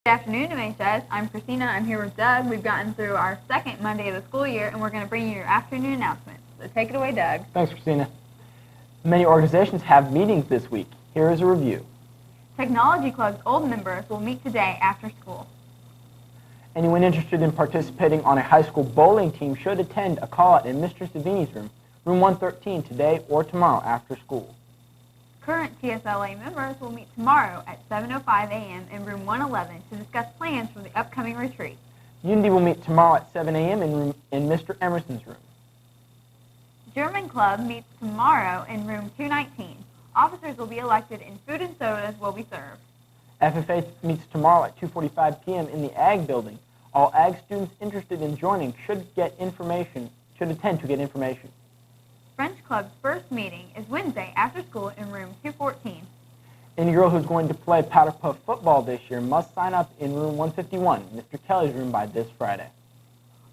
Good afternoon, Mhs. I'm Christina. I'm here with Doug. We've gotten through our second Monday of the school year, and we're going to bring you your afternoon announcements. So take it away, Doug. Thanks, Christina. Many organizations have meetings this week. Here is a review. Technology Club's old members will meet today after school. Anyone interested in participating on a high school bowling team should attend a call-out in Mr. Savini's room, room 113, today or tomorrow after school. Current TSLA members will meet tomorrow at 7:05 a.m. in room 111 to discuss plans for the upcoming retreat. Unity will meet tomorrow at 7 a.m. in Mr. Emerson's room. German Club meets tomorrow in room 219. Officers will be elected and food and sodas will be served. FFA meets tomorrow at 2:45 p.m. in the Ag building. All Ag students interested in joining should attend to get information. French Club's first meeting is Wednesday after school in room 214. Any girl who's going to play powder puff football this year must sign up in room 151, Mr. Kelly's room, by this Friday.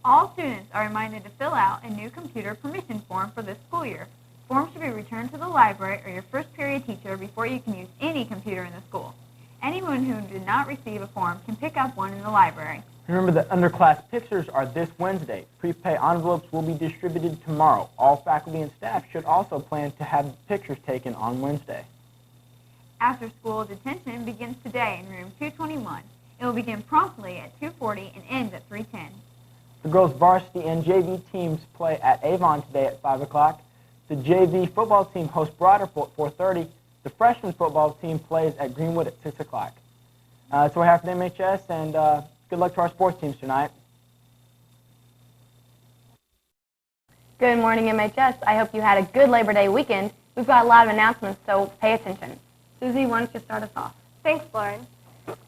All students are reminded to fill out a new computer permission form for this school year. Forms should be returned to the library or your first period teacher before you can use any computer in the school. Anyone who did not receive a form can pick up one in the library. Remember that underclass pictures are this Wednesday. Prepay envelopes will be distributed tomorrow. All faculty and staff should also plan to have pictures taken on Wednesday. After-school detention begins today in room 221. It will begin promptly at 2:40 and ends at 3:10. The girls' varsity and JV teams play at Avon today at 5 o'clock. The JV football team hosts Broderville at 4:30. The freshman football team plays at Greenwood at 6 o'clock. That's what we have for the MHS, and good luck to our sports teams tonight. Good morning, MHS. I hope you had a good Labor Day weekend. We've got a lot of announcements, so pay attention. Susie, why don't you start us off? Thanks, Lauren.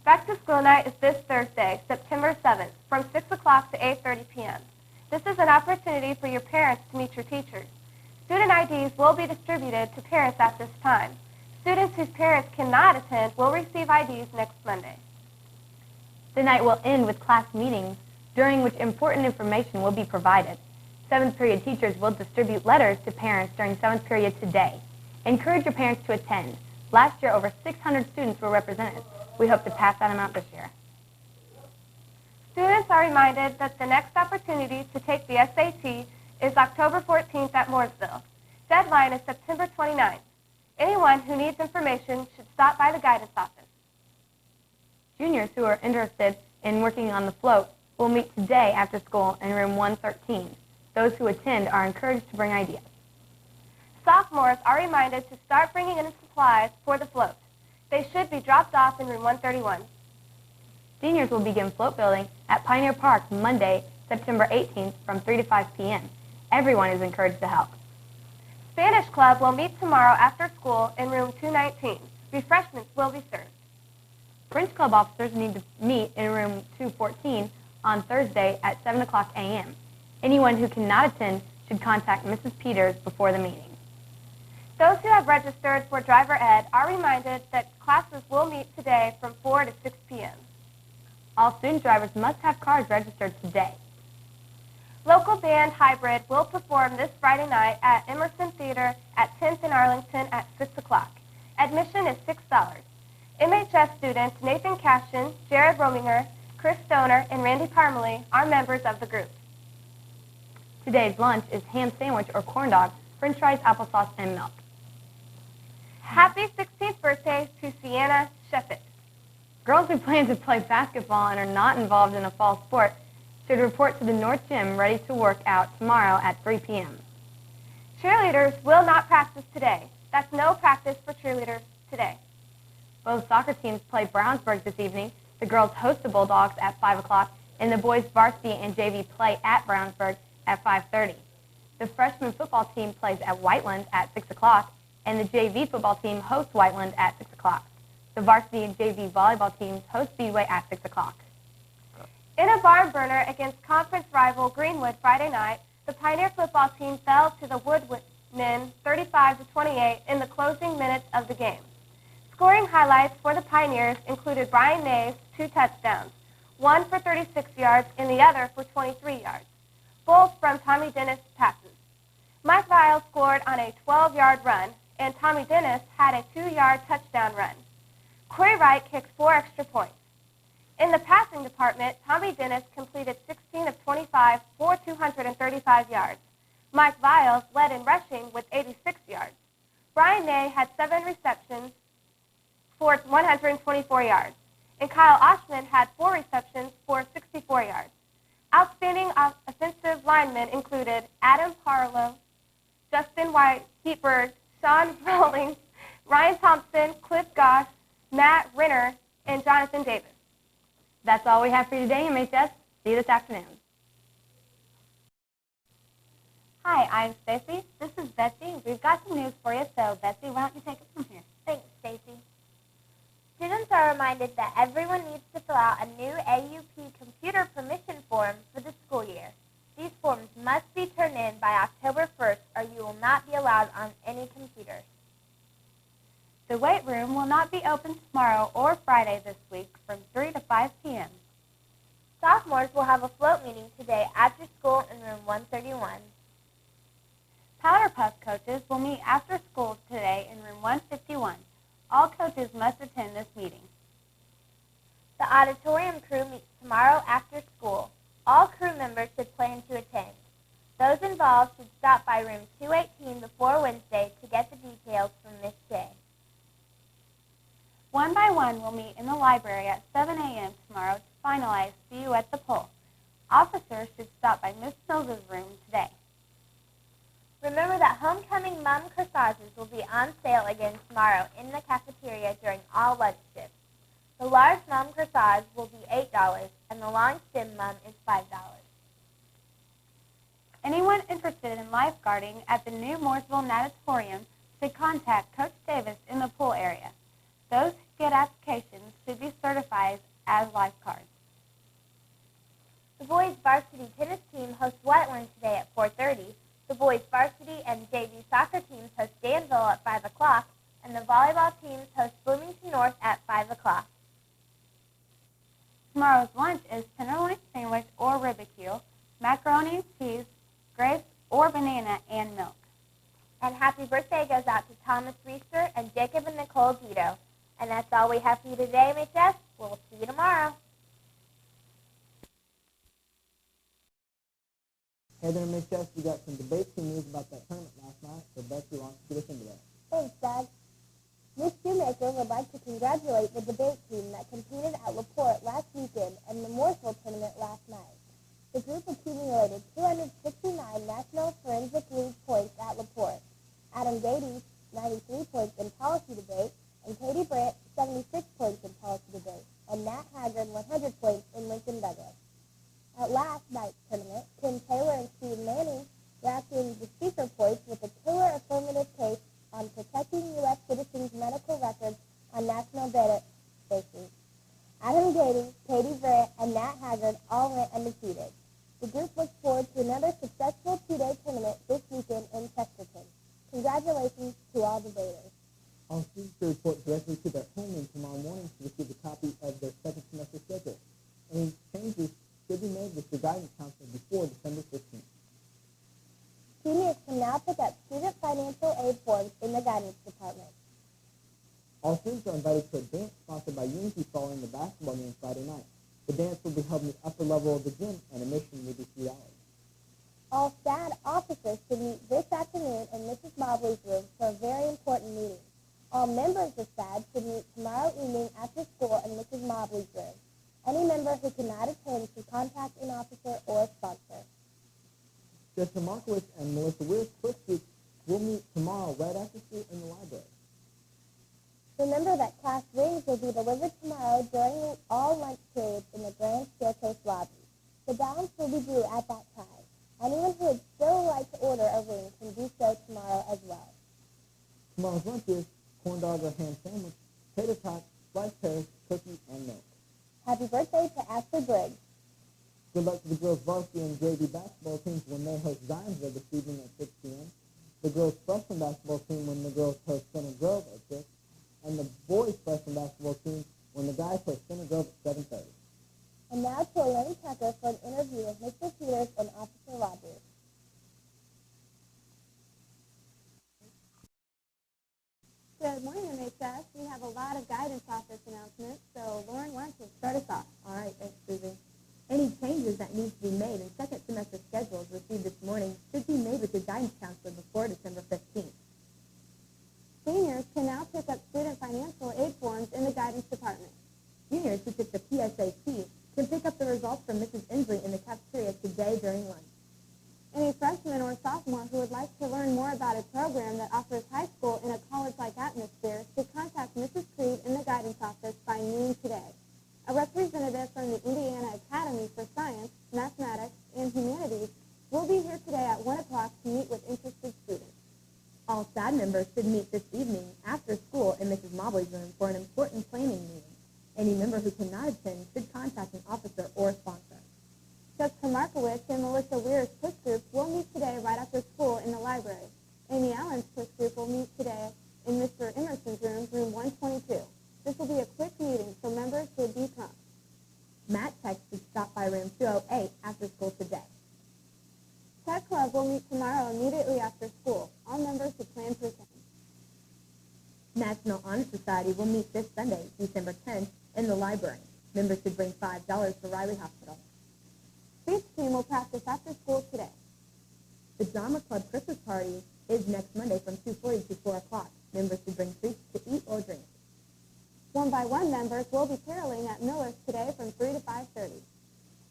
Back to School Night is this Thursday, September 7th, from 6 o'clock to 8:30 p.m. This is an opportunity for your parents to meet your teachers. Student IDs will be distributed to parents at this time. Students whose parents cannot attend will receive IDs next Monday. The night will end with class meetings, during which important information will be provided. 7th period teachers will distribute letters to parents during 7th period today. Encourage your parents to attend. Last year, over 600 students were represented. We hope to pass that amount this year. Students are reminded that the next opportunity to take the SAT is October 14th at Mooresville. Deadline is September 29th. Anyone who needs information should stop by the guidance office. Juniors who are interested in working on the float will meet today after school in room 113. Those who attend are encouraged to bring ideas. Sophomores are reminded to start bringing in supplies for the float. They should be dropped off in room 131. Seniors will begin float building at Pioneer Park Monday, September 18th from 3 to 5 p.m. Everyone is encouraged to help. Spanish Club will meet tomorrow after school in room 219. Refreshments will be served. French Club officers need to meet in room 214 on Thursday at 7 o'clock a.m. Anyone who cannot attend should contact Mrs. Peters before the meeting. Those who have registered for driver ed are reminded that classes will meet today from 4 to 6 p.m. All student drivers must have cars registered today. Local band Hybrid will perform this Friday night at Emerson Theater at 10th and Arlington at 6 o'clock. Admission is $6. MHS students Nathan Cashin, Jared Rominger, Chris Stoner, and Randy Parmalee are members of the group. Today's lunch is ham sandwich or corn dog, french fries, applesauce, and milk. Happy 16th birthday to Sienna Sheffett. Girls who plan to play basketball and are not involved in a fall sport should report to the North Gym ready to work out tomorrow at 3 p.m. Cheerleaders will not practice today. That's no practice for cheerleaders today. Both soccer teams play Brownsburg this evening. The girls host the Bulldogs at 5 o'clock, and the boys varsity and JV play at Brownsburg at 5:30. The freshman football team plays at Whiteland at 6 o'clock, and the JV football team hosts Whiteland at 6 o'clock. The varsity and JV volleyball teams host Speedway at 6 o'clock. In a barn burner against conference rival Greenwood Friday night, the Pioneer football team fell to the Woodmen 35-28 in the closing minutes of the game. Scoring highlights for the Pioneers included Brian Mays' 2 touchdowns, one for 36 yards and the other for 23 yards, both from Tommy Dennis passes. Mike Viles scored on a 12-yard run, and Tommy Dennis had a 2-yard touchdown run. Corey Wright kicked 4 extra points. In the passing department, Tommy Dennis completed 16 of 25 for 235 yards. Mike Viles led in rushing with 86 yards. Brian Ney had 7 receptions for 124 yards. And Kyle Oshman had 4 receptions for 64 yards. Outstanding offensive linemen included Adam Parlow, Justin White-Heatberg, Sean Rawlings, Ryan Thompson, Cliff Goss, Matt Renner, and Jonathan Davis. That's all we have for you today, MHS. See you this afternoon. Hi, I'm Stacy. This is Betsy. We've got some news for you, so Betsy, why don't you take it from here? Thanks, Stacy. Students are reminded that everyone needs to fill out a new AUP computer permission form for the school year. These forms must be turned in by October 1st, or you will not be allowed on any computers. The weight room will not be open tomorrow or Friday this week from 3 to 5 p.m. Sophomores will have a float meeting today after school in room 131. Powder Puff coaches will meet after school today in room 151. All coaches must attend this meeting. The auditorium crew meets tomorrow after school. All crew members should plan to attend. Those involved should stop by room 218 before Wednesday to get the details from Miss J. One by one will meet in the library at 7 a.m. tomorrow to finalize See You at the Poll. Officers should stop by Miss Mills' room today. Remember that homecoming mum corsages will be on sale again tomorrow in the cafeteria during all lunch shifts. The large mum corsage will be $8 and the long stem mum is $5. Anyone interested in lifeguarding at the new Mooresville Natatorium should contact Coach Davis in the pool area. Those who get applications should be certified as lifeguards. The boys' varsity tennis team hosts Wetland today at 4:30. The boys' varsity and JV soccer teams host Danville at 5 o'clock, and the volleyball teams host Bloomington North at 5 o'clock. Tomorrow's lunch is tenderloin sandwich or ribicule, macaroni and cheese, grapes or banana, and milk. And happy birthday goes out to Thomas Reister and Jacob and Nicole Dito. And that's all we have for you today, MHS. We'll see you tomorrow. Hey there, MHS. We got some debate team news about that tournament last night, so Betsy wants to get us into that. Thanks, Doug. Miss Shoemaker would like to congratulate the debate team that competed at LaPorte last weekend and the Mooresville tournament last night. The group accumulated 269 National Forensic League points at LaPorte. Adam Gady, 93 points in policy debate, and Katie Brandt, 76 points in policy debate, and Nat Haggard, 100 points in Lincoln Douglas. At last night's tournament, Tim Taylor and Steve Manning racked in the speaker points with a killer affirmative case on protecting U.S. citizens' medical records on national databases. Adam Gady, Katie Brandt, and Nat Haggard all went undefeated. The group looks forward to another successful two-day tournament this weekend in Chesterton. Congratulations to all debaters. All students should report directly to their homeroom tomorrow morning to receive a copy of their second semester schedule. Any changes should be made with the guidance counselor before December 15th. Seniors can now pick up student financial aid forms in the guidance department. All students are invited to a dance sponsored by Unity following the basketball game Friday night. The dance will be held in the upper level of the gym, and admission will be $3. All SAD officers should meet this afternoon in Mrs. Mobley's room for a very important meeting. All members of SAD should meet tomorrow evening after school in Mrs. Mobley's room. Any member who cannot attend should contact an officer or a sponsor. Jessica Markowitz and Melissa Weir's first group will meet tomorrow right after school in the library. Remember that class rings will be delivered tomorrow during all lunch periods in the grand staircase lobby. The balance will be due at that time. Anyone who would still like to order a ring can do so tomorrow as well. Tomorrow's lunch is corn dog or ham sandwich, tater tots, sliced pears, cookies, and milk. Happy birthday to Ashley Briggs. Good luck to the girls' varsity and JV basketball teams when they host Zionsville this evening at 6 p.m. The girls' freshman basketball team when the girls host Center Grove at 6, and the boys' freshman basketball team when the guys host Center Grove at 7:30. And now to Elaine Tucker for an interview with Mr. Peters and Officer Rogers. Good morning, MHS. We have a lot of guidance office announcements, so Lauren, why don't you start us off? All Susie. Any changes that need to be made in second semester schedules received this morning should be made with your guidance counselor before December 15th. Seniors can now pick up student financial aid forms in the guidance department. Juniors who took the PSAT can pick up the results from Mrs. Inslee in the cafeteria today during lunch. Any freshman or sophomore who would like to learn more about a program that offers high school in a college-like atmosphere should contact Mrs. Creed in the guidance office by noon today. A representative from the Indiana Academy for Science, Mathematics, and Humanities will be here today at 1 o'clock to meet with interested students. All SAD members should meet this evening after school in Mrs. Mobley's room for an important planning meeting. Any member who cannot attend should contact an officer or sponsor. Jessica Markowitz and Melissa Weir's push group will meet today right after school in the library. Amy Allen's push group will meet today in Mr. Emerson's room, room 122. This will be a quick meeting, so members should be prompt. Matt Tech should stop by room 208 after school today. Tech Club will meet tomorrow immediately after school. All members should plan to attend. National Honor Society will meet this Sunday, December 10th, in the library. Members should bring $5 for Riley Hospital. Speech team will practice after school today. The Drama Club Christmas party is next Monday from 2:40 to 4 o'clock. Members should bring treats to eat or drink. 1x1 members will be caroling at Miller's today from 3 to 5:30.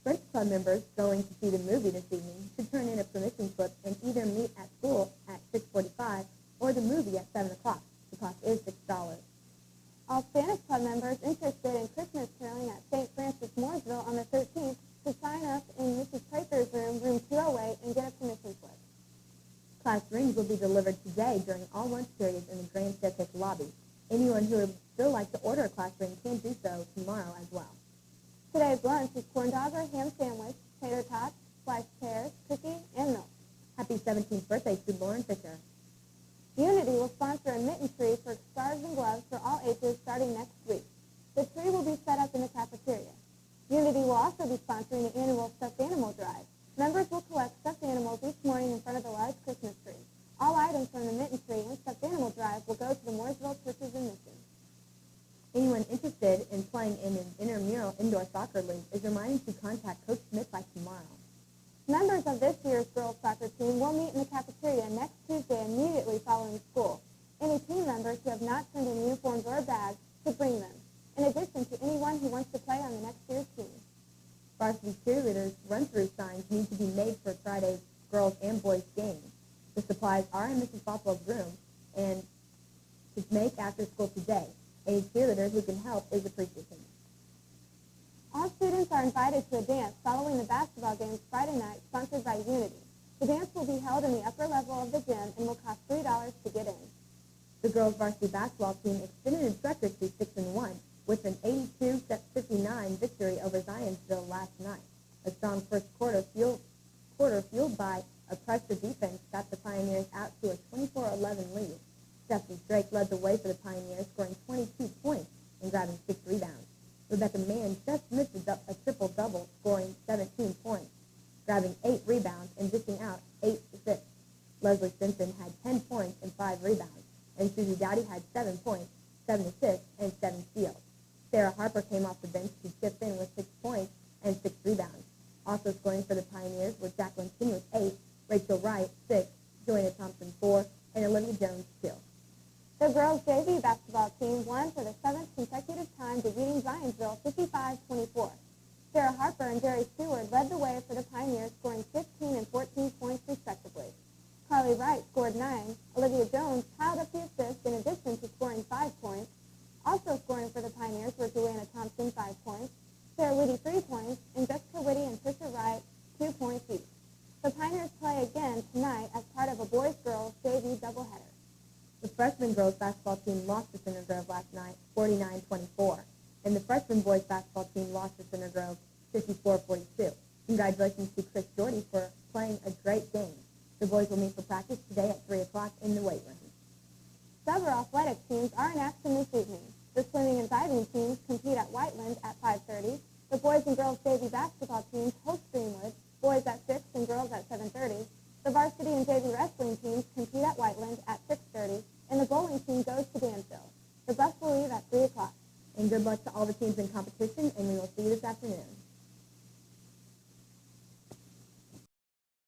French Club members going to see the movie this evening should turn in a permission slip and either meet at school at 6:45 or the movie at 7 o'clock. The cost is $6. All Spanish Club members interested in Christmas caroling at St. Francis Mooresville on the 13th should sign up in Mrs. Prather's room, room 208, and get a permission slip. Class rings will be delivered today during all lunch periods in the Grand Staircase lobby. Anyone who would still like to order a class ring can do so tomorrow as well. Today's lunch is corn dog or ham sandwich, tater tots, sliced pears, cookie, and milk. Happy 17th birthday to Lauren Fisher. Unity will sponsor a mitten tree for scarves and gloves for all ages starting next week. The tree will be set up in the cafeteria. Unity will also be sponsoring the annual stuffed animal drive. Members will collect stuffed animals each morning in front of the large Christmas tree. All items from the mitten tree and stuffed animal drive will go to the Mooresville Churches and Missions. Anyone interested in playing in an intramural indoor soccer league is reminded to contact Coach Smith by tomorrow. Members of this year's girls soccer team will meet in the cafeteria next Tuesday immediately following school. Any team members who have not turned in uniforms or bags should bring them, in addition to anyone who wants to play on the next year's team. Varsity cheerleaders' run-through signs need to be made for Friday's girls and boys games. The supplies are in Mrs. Bothwell's room and to make after school today. Any cheerleader who can help is appreciated. All students are invited to a dance following the basketball games Friday night, sponsored by Unity. The dance will be held in the upper level of the gym and will cost $3 to get in. The girls' varsity basketball team extended its record to 6-1 with an 82-59 victory over Zionsville last night. A strong first quarter fueled by a pressure defense got the Pioneers out to a 24-11 lead. Stephanie Drake led the way for the Pioneers, scoring 22 points and grabbing 6 rebounds. Rebecca Mann just missed a triple-double, scoring 17 points, grabbing 8 rebounds and dishing out 8 assists. Leslie Simpson had 10 points and 5 rebounds, and Susie Dowdy had 7 points, 7 assists, and 7 steals. Sarah Harper came off the bench to chip in with 6 points and 6 rebounds. Also scoring for the Pioneers were Jacqueline King with 8, Rachel Wright 6, Joanna Thompson 4, and Olivia Jones 2. The girls' JV basketball team won for the 7th consecutive time, defeating Zionsville 55-24. Sarah Harper and Jerry Stewart led the way for the Pioneers, scoring 15 and 14 points respectively. Carly Wright scored 9. Olivia Jones piled up the assists in addition to scoring 5 points. Also scoring for the Pioneers were Joanna Thompson, 5 points, Sarah Whitty, 3 points, and Jessica Whitty and Trisha Wright, 2 points each. The Pioneers play again tonight as part of a boys-girls JV doubleheader. The freshman girls basketball team lost to Center Grove last night, 49-24, and the freshman boys basketball team lost to Center Grove, 54-42. Congratulations to Chris Doherty for playing a great game. The boys will meet for practice today at 3 o'clock in the weight room. Several athletic teams are in action this evening. The swimming and diving teams compete at Whiteland at 5:30. The boys and girls JV basketball teams host Greenwood, boys at 6 and girls at 7:30. The varsity and JV wrestling teams compete at Whiteland at 6:30, and the bowling team goes to Danville. The bus will leave at 3 o'clock. And good luck to all the teams in competition, and we will see you this afternoon.